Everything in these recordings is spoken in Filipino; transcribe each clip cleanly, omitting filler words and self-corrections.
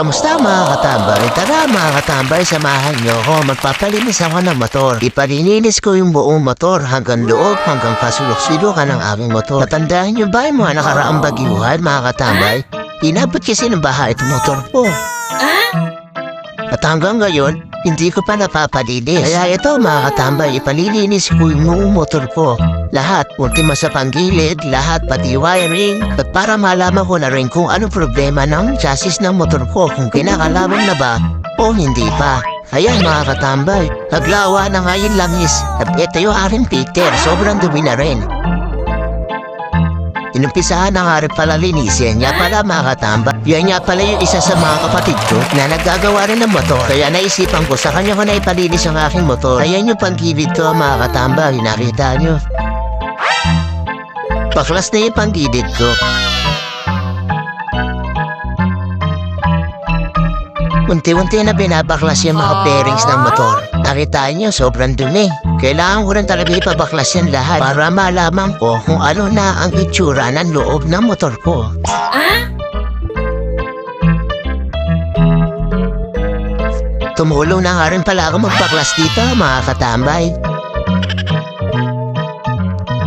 Kamusta mga katambay? Tara mga katambay, samahan nyo ako. Magpapalinis ako ng motor. Ipalilinis ko yung buong motor hanggang loob, hanggang pasulok-sulukan ng aming motor. Natandaan nyo ba yung mga nakaraang bagyuhan mga katambay? Inabot kasi ng baha itong motor ko. At hanggang ngayon, hindi ko pa napapalinis. Kaya ito mga katambay, ipalilinis ko yung buong motor ko. Lahat, ultima sa panggilid, lahat pati wiring. At para malaman ko na rin kung ano problema ng chassis ng motor ko, kung kinakalaman na ba o hindi pa. Ayan mga katambay, naglawa na nga yung langis. At ito yung aking Peter, sobrang dumi na rin. Inumpisahan na nga rin pala linisin niya pala mga katambay. Yan niya pala yung isa sa mga kapatid ko na naggagawa rin ng motor. Kaya naisipan ko sa kanya ko na ipalinis ang aking motor. Ayan yung panggilid ko mga katambay, nakita nyo. Baklas na yung panggilid ko. Unti-unti na binabaklas yung mga bearings ng motor. Nakita nyo, sobrang dumi. Kailangan ko rin talaga ipabaklas yan lahat para malaman ko kung ano na ang itsura ng loob ng motor ko. Tumulong na nga rin pala ako magbaklas dito mga katambay.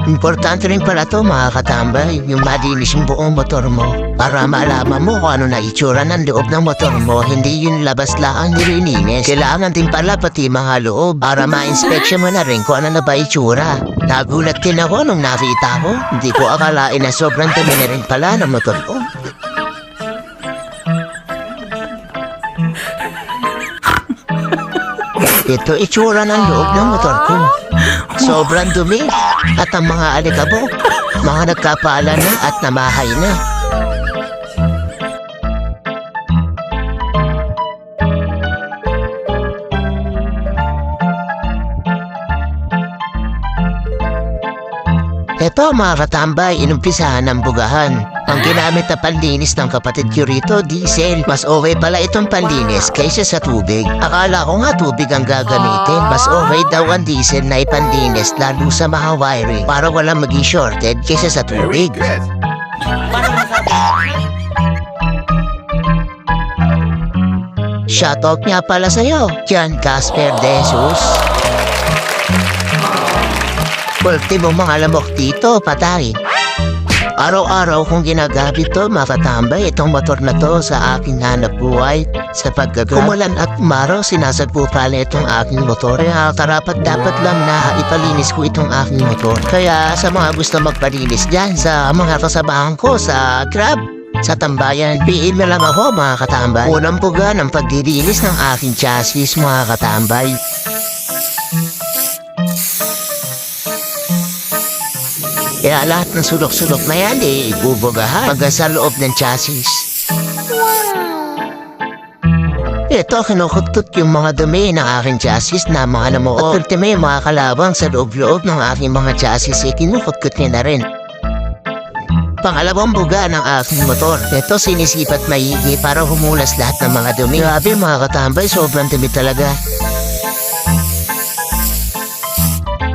Importante rin pala to mga katambay, yung malinis yung buong motor mo. Para malaman mo kung ano na itsura ng loob ng motor mo, hindi yung labas lang nililinis. Kailangan din pala pati mga loob para ma-inspection mo na rin kung ano na ba itsura. Nagulat din ako nung nakita ko. Hindi ko akalain na sobrang dumi na rin pala ng motor ko. Ito itsura ng loob ng motor ko. Sobrang dumi at ang mga alikabok, mga nagkapala na at namahay na. Ito mga katambay, inumpisahan ng bugahan. Ang ginamit na panlinis ng kapatid ko rito, diesel. Mas okay pala itong panlinis kaysa sa tubig. Akala ko nga tubig ang gagamitin. Mas okay daw ang diesel na ipanlinis lalo sa mga wiring para walang maging shorted kaysa sa tubig. Shoutout nga pala sa'yo, Jan Casper De Jesus. Ultimo mga lamok dito, patay. Araw-araw kong ginagamit to mga katambay, itong motor na to sa aking hanap buhay. Sa paggagrab, kumulan at umaraw, sinasagpo pala itong aking motor. Kaya karapat dapat lang na ipalinis ko itong aking motor. Kaya sa mga gusto magpalinis dyan, sa mga kasabahan ko sa Grab, sa tambayan, PM na lang ako mga katambay. Unang puga ng pagdilinis ng aking chassis mga katambay. Kaya lahat ng sulok-sulok na yan ibubugahan hanggang sa loob ng chassis. Ito, kinukutot yung mga dumi ng aking chassis na mga namuo. At ultime yung mga kalabang sa loob-loob ng aking mga chassis kinukutkot niya na rin. Pangalawang buga ng aking motor. Ito, sinisipat maigi para humulas lahat ng mga dumi. Grabe mga katambay, sobrang dumi talaga.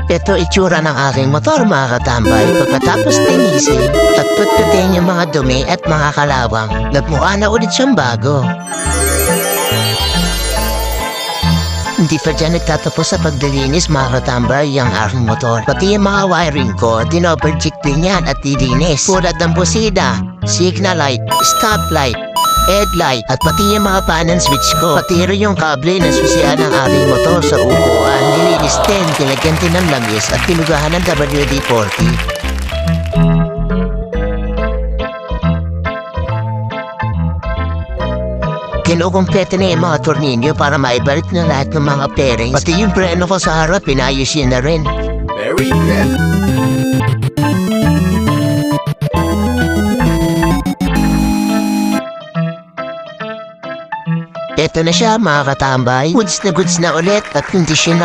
Ito itsura ng aking motor mga katambay. Pagkatapos linisin at putputin yung mga dumi at mga kalawang, nagmukha na ulit siyang bago. Hindi pa dyan nagtatapos sa paglilinis mga katambay yung aking motor. Pati yung mga wiring ko, dinovercheck din yan at dilinis. Tulad ng busina, signal light, stop light, headlight, at pati yung mga pan and switch ko. Pati rin yung kable na susian ng aking motor sa upuan. Nilinis din, kinagyan din ng langis at pinugahan ng WD-40. Kinukumpleto na yung mga tornilyo para maibalik na lahat ng mga bearings. Pati yung preno ko sa harap, pinayos yun na rin. Very good. Ito na siya mga katambay. Goods na ulit at kondisyon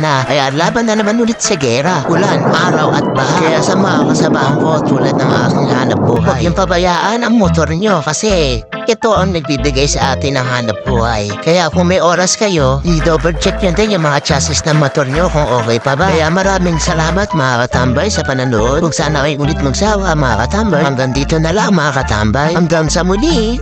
na. Kaya laban na naman ulit sa gera. Ulan, araw at baha. Kaya sa mga kasabahan ko tulad ng aking hanap buhay, huwag yung pabayaan ang motor nyo kasi ito ang nagbibigay sa atin ng hanap buhay. Kaya kung may oras kayo, i-double check nyo din yung mga chassis ng motor nyo kung okay pa ba. Kaya maraming salamat mga katambay sa pananood. Kung sana ay ulit magsawa mga katambay. Hanggang dito na lang mga katambay. Hanggang sa muli.